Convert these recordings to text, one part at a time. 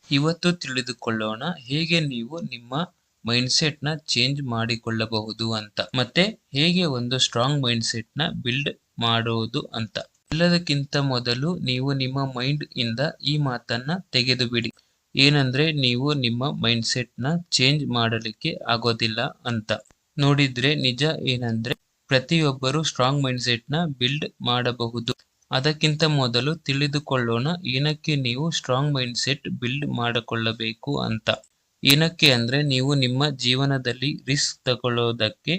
ಇವತ್ತು ತಿಳಿದುಕೊಳ್ಳೋಣ ಹೇಗೆ ನೀವು ನಿಮ್ಮ ಮೈಂಡ್ಸೆಟ್ ನ ಚೇಂಜ್ ಮಾಡಿಕೊಳ್ಳಬಹುದು ಅಂತ, ಮತ್ತೆ ಹೇಗೆ ಒಂದು ಸ್ಟ್ರಾಂಗ್ ಮೈಂಡ್ಸೆಟ್ ನ ಬಿಲ್ಡ್ ಮಾಡುವುದು ಅಂತ. ಎಲ್ಲದಕ್ಕಿಂತ ಮೊದಲು ನೀವು ನಿಮ್ಮ ಮೈಂಡ್ ಇಂದ ಈ ಮಾತನ್ನ ತೆಗೆದು ಬಿಡಿ, ಏನಂದ್ರೆ ನೀವು ನಿಮ್ಮ ಮೈಂಡ್ಸೆಟ್ ನ ಚೇಂಜ್ ಮಾಡಲಿಕ್ಕೆ ಆಗೋದಿಲ್ಲ ಅಂತ. ನೋಡಿದ್ರೆ ನಿಜ ಏನಂದ್ರೆ ಪ್ರತಿಯೊಬ್ಬರು ಸ್ಟ್ರಾಂಗ್ ಮೈಂಡ್ಸೆಟ್ ನ ಬಿಲ್ಡ್ ಮಾಡಬಹುದು. ಅದಕ್ಕಿಂತ ಮೊದಲು ತಿಳಿದುಕೊಳ್ಳೋಣ ಏನಕ್ಕೆ ನೀವು ಸ್ಟ್ರಾಂಗ್ ಮೈಂಡ್ಸೆಟ್ ಬಿಲ್ಡ್ ಮಾಡಿಕೊಳ್ಳಬೇಕು ಅಂತ. ಏನಕ್ಕೆ ಅಂದ್ರೆ ನೀವು ನಿಮ್ಮ ಜೀವನದಲ್ಲಿ ರಿಸ್ಕ್ ತಗೊಳ್ಳೋದಕ್ಕೆ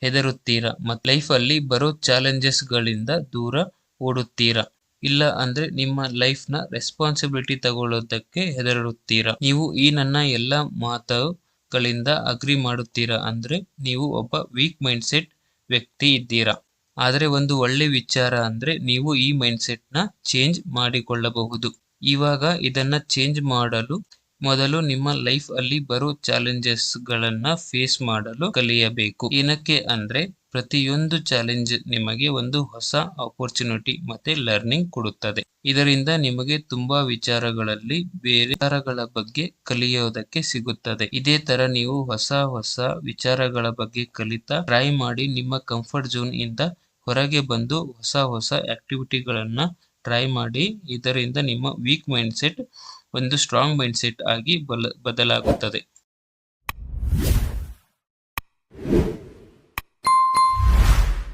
ಹೆದರುತ್ತೀರಾ ಮತ್ತು ಲೈಫ್ ಅಲ್ಲಿ ಬರೋ ಚಾಲೆಂಜಸ್ ಗಳಿಂದ ದೂರ ಓಡುತ್ತೀರಾ. ಇಲ್ಲ ಅಂದ್ರೆ ನಿಮ್ಮ ಲೈಫ್ ನ ರೆಸ್ಪಾನ್ಸಿಬಿಲಿಟಿ ತಗೊಳ್ಳೋದಕ್ಕೆ ಹೆದರುತ್ತೀರಾ. ನೀವು ಈ ನನ್ನ ಎಲ್ಲ ಮಾತುಗಳಿಂದ ಅಗ್ರಿ ಮಾಡುತ್ತೀರಾ ಅಂದ್ರೆ ನೀವು ಒಬ್ಬ ವೀಕ್ ಮೈಂಡ್ಸೆಟ್ ವ್ಯಕ್ತಿ ಇದ್ದೀರಾ. ಆದ್ರೆ ಒಂದು ಒಳ್ಳೆ ವಿಚಾರ ಅಂದ್ರೆ ನೀವು ಈ ಮೈಂಡ್ಸೆಟ್ ನ ಚೇಂಜ್ ಮಾಡಿಕೊಳ್ಳಬಹುದು. ಇವಾಗ ಇದನ್ನ ಚೇಂಜ್ ಮಾಡಲು ಮೊದಲು ನಿಮ್ಮ ಲೈಫ್ ಅಲ್ಲಿ ಬರೋ ಚಾಲೆಂಜಸ್ ಗಳನ್ನ ಫೇಸ್ ಮಾಡಲು ಕಲಿಯಬೇಕು. ಏನಕ್ಕೆ ಅಂದ್ರೆ ಪ್ರತಿಯೊಂದು ಚಾಲೆಂಜ್ ನಿಮಗೆ ಒಂದು ಹೊಸ ಆಪರ್ಚುನಿಟಿ ಮತ್ತೆ ಲರ್ನಿಂಗ್ ಕೊಡುತ್ತದೆ. ಇದರಿಂದ ನಿಮಗೆ ತುಂಬಾ ವಿಚಾರಗಳಲ್ಲಿ ಬೇರೆ ವಿಚಾರಗಳ ಬಗ್ಗೆ ಕಲಿಯೋದಕ್ಕೆ ಸಿಗುತ್ತದೆ. ಇದೇ ತರ ನೀವು ಹೊಸ ಹೊಸ ವಿಚಾರಗಳ ಬಗ್ಗೆ ಕಲಿತಾ ಟ್ರೈ ಮಾಡಿ ನಿಮ್ಮ ಕಂಫರ್ಟ್ ಝೋನ್ ಇಂದ ಹೊರಗೆ ಬಂದು ಹೊಸ ಹೊಸ ಆಕ್ಟಿವಿಟಿಗಳನ್ನ ಟ್ರೈ ಮಾಡಿ. ಇದರಿಂದ ನಿಮ್ಮ ವೀಕ್ ಮೈಂಡ್ಸೆಟ್ ಒಂದು ಸ್ಟ್ರಾಂಗ್ ಮೈಂಡ್ಸೆಟ್ ಆಗಿ ಬದಲಾಗುತ್ತದೆ.